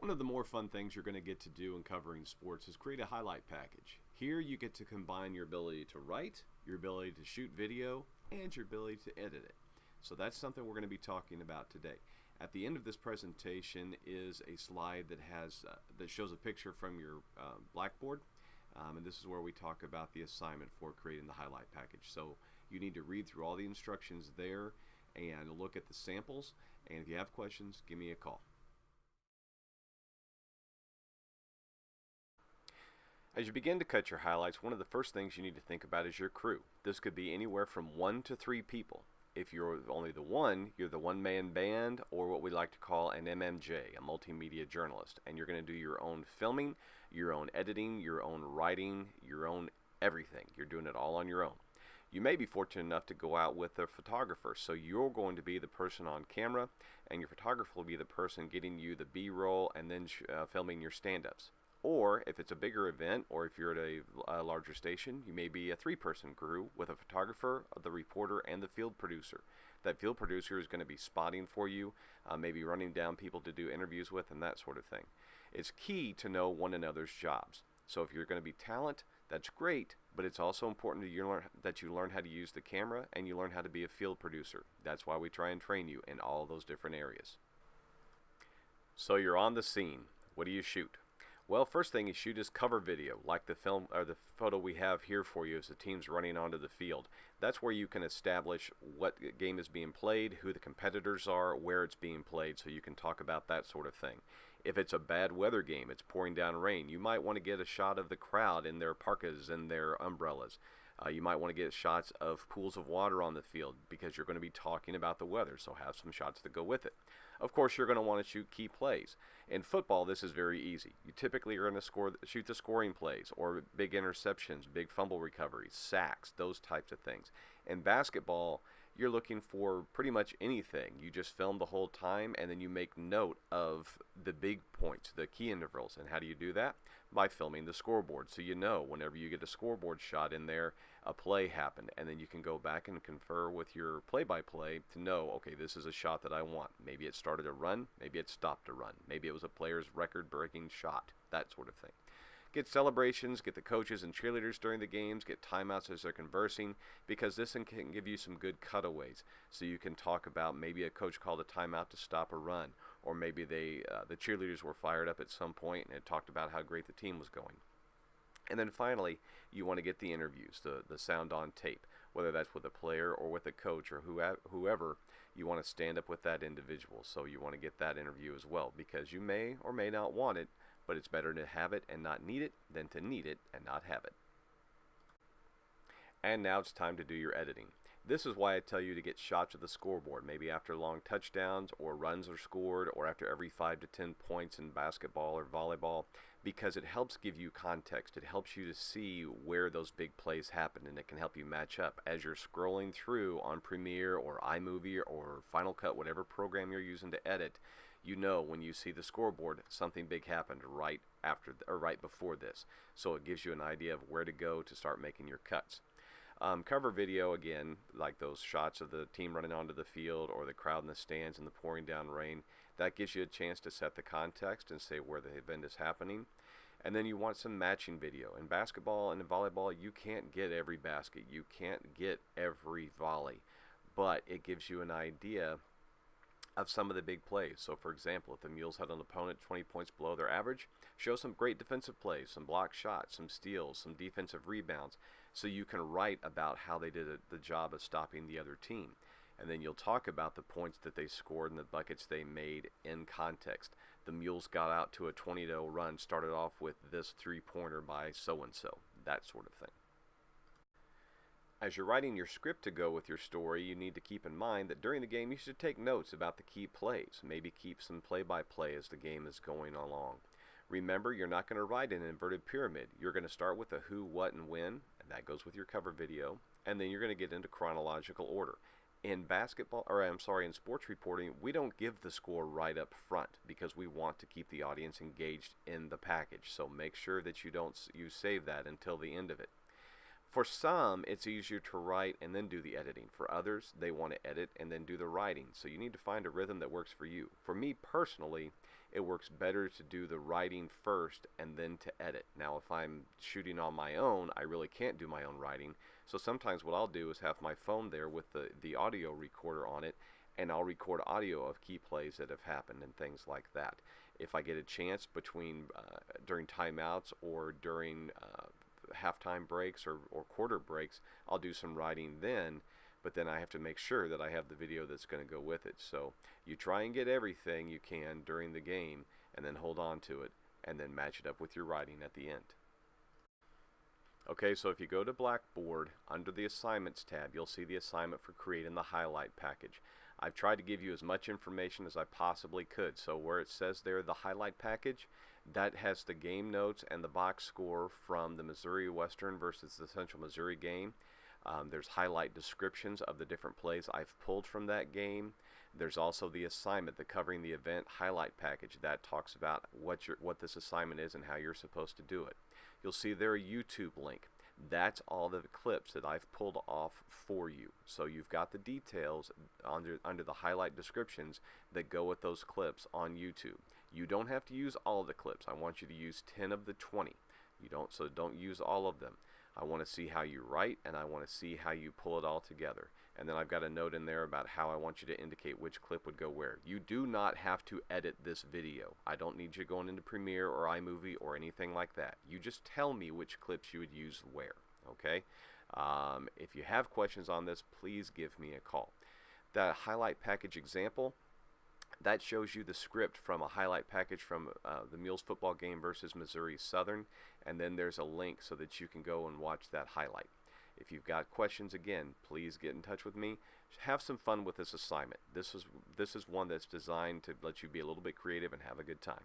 One of the more fun things you're going to get to do in covering sports is create a highlight package. Here you get to combine your ability to write, your ability to shoot video, and your ability to edit it. So that's something we're going to be talking about today. At the end of this presentation is a slide that shows a picture from your Blackboard, and this is where we talk about the assignment for creating the highlight package. So you need to read through all the instructions there and look at the samples, and if you have questions, give me a call. As you begin to cut your highlights, one of the first things you need to think about is your crew. This could be anywhere from 1 to 3 people. If you're only the one, you're the one-man band, or what we like to call an MMJ, a multimedia journalist. And you're going to do your own filming, your own editing, your own writing, your own everything. You're doing it all on your own. You may be fortunate enough to go out with a photographer, so you're going to be the person on camera, and your photographer will be the person getting you the B-roll and then filming your stand-ups. Or if it's a bigger event, or if you're at a larger station, you may be a 3-person crew with a photographer, the reporter, and the field producer. That field producer is going to be spotting for you, maybe running down people to do interviews with, and that sort of thing. It's key to know one another's jobs. So if you're going to be talent, that's great, but it's also important that you learn how to use the camera and you learn how to be a field producer. That's why we try and train you in all those different areas. So you're on the scene. What do you shoot? Well, first thing you shoot is cover video, like the film or the photo we have here for you as the team's running onto the field. That's where you can establish what game is being played, who the competitors are, where it's being played, so you can talk about that sort of thing. If it's a bad weather game, it's pouring down rain, you might want to get a shot of the crowd in their parkas and their umbrellas. You might want to get shots of pools of water on the field because you're going to be talking about the weather, so have some shots to go with it. Of course, you're going to want to shoot key plays. In football, this is very easy. You typically are going to shoot the scoring plays, or big interceptions, big fumble recoveries, sacks, those types of things. In basketball, you're looking for pretty much anything. You just film the whole time, and then you make note of the big points, the key intervals. And how do you do that? By filming the scoreboard. So you know whenever you get a scoreboard shot in there, a play happened, and then you can go back and confer with your play-by-play to know, okay, this is a shot that I want. Maybe it started a run, maybe it stopped a run, maybe it was a player's record-breaking shot, that sort of thing. Get celebrations, get the coaches and cheerleaders during the games, get timeouts as they're conversing, because this can give you some good cutaways. So you can talk about maybe a coach called a timeout to stop a run, or maybe the cheerleaders were fired up at some point and had talked about how great the team was going. And then finally, you want to get the interviews, the sound on tape, whether that's with a player or with a coach or whoever. You want to stand up with that individual, so you want to get that interview as well, because you may or may not want it, but it's better to have it and not need it than to need it and not have it. And now it's time to do your editing. This is why I tell you to get shots of the scoreboard, maybe after long touchdowns or runs are scored, or after every 5 to 10 points in basketball or volleyball, because it helps give you context. It helps you to see where those big plays happen, and it can help you match up as you're scrolling through on Premiere or iMovie or Final Cut, whatever program you're using to edit. You know when you see the scoreboard, something big happened right after or right before this. So it gives you an idea of where to go to start making your cuts. Cover video, again, like those shots of the team running onto the field or the crowd in the stands and the pouring down rain, that gives you a chance to set the context and say where the event is happening. And then you want some matching video. In basketball and in volleyball, you can't get every basket. You can't get every volley. But it gives you an idea of some of the big plays. So for example, if the Mules had an opponent 20 points below their average, show some great defensive plays, some block shots, some steals, some defensive rebounds, so you can write about how they did the job of stopping the other team. And then you'll talk about the points that they scored and the buckets they made in context. The Mules got out to a 20-0 run, started off with this 3-pointer by so-and-so, that sort of thing. As you're writing your script to go with your story, you need to keep in mind that during the game you should take notes about the key plays. Maybe keep some play-by-play as the game is going along. Remember, you're not going to write an inverted pyramid. You're going to start with the who, what, and when, and that goes with your cover video, and then you're going to get into chronological order. In in sports reporting, we don't give the score right up front because we want to keep the audience engaged in the package. So make sure that you save that until the end of it. For some, it's easier to write and then do the editing. For others, they want to edit and then do the writing. So you need to find a rhythm that works for you. For me personally, it works better to do the writing first and then to edit. Now, if I'm shooting on my own, I really can't do my own writing. So sometimes what I'll do is have my phone there with the audio recorder on it, and I'll record audio of key plays that have happened and things like that. If I get a chance between during timeouts or during halftime breaks or quarter breaks, I'll do some writing then, but then I have to make sure that I have the video that's going to go with it. So you try and get everything you can during the game and then hold on to it and then match it up with your writing at the end. Okay, so if you go to Blackboard, under the Assignments tab, you'll see the assignment for creating the highlight package. I've tried to give you as much information as I possibly could. So where it says there, the highlight package, that has the game notes and the box score from the Missouri Western versus the Central Missouri game. There's highlight descriptions of the different plays I've pulled from that game. There's also the assignment, the covering the event highlight package, that talks about what this assignment is and how you're supposed to do it. You'll see there a YouTube link. That's all the clips that I've pulled off for you. So you've got the details under the highlight descriptions that go with those clips on YouTube. You don't have to use all the clips. I want you to use 10 of the 20. So don't use all of them. I want to see how you write, and I want to see how you pull it all together. And then I've got a note in there about how I want you to indicate which clip would go where. You do not have to edit this video. I don't need you going into Premiere or iMovie or anything like that. You just tell me which clips you would use where, okay? If you have questions on this, please give me a call. The highlight package example, that shows you the script from a highlight package from the Mules football game versus Missouri Southern, and then there's a link so that you can go and watch that highlight. If you've got questions, again, please get in touch with me. Have some fun with this assignment. This is one that's designed to let you be a little bit creative and have a good time.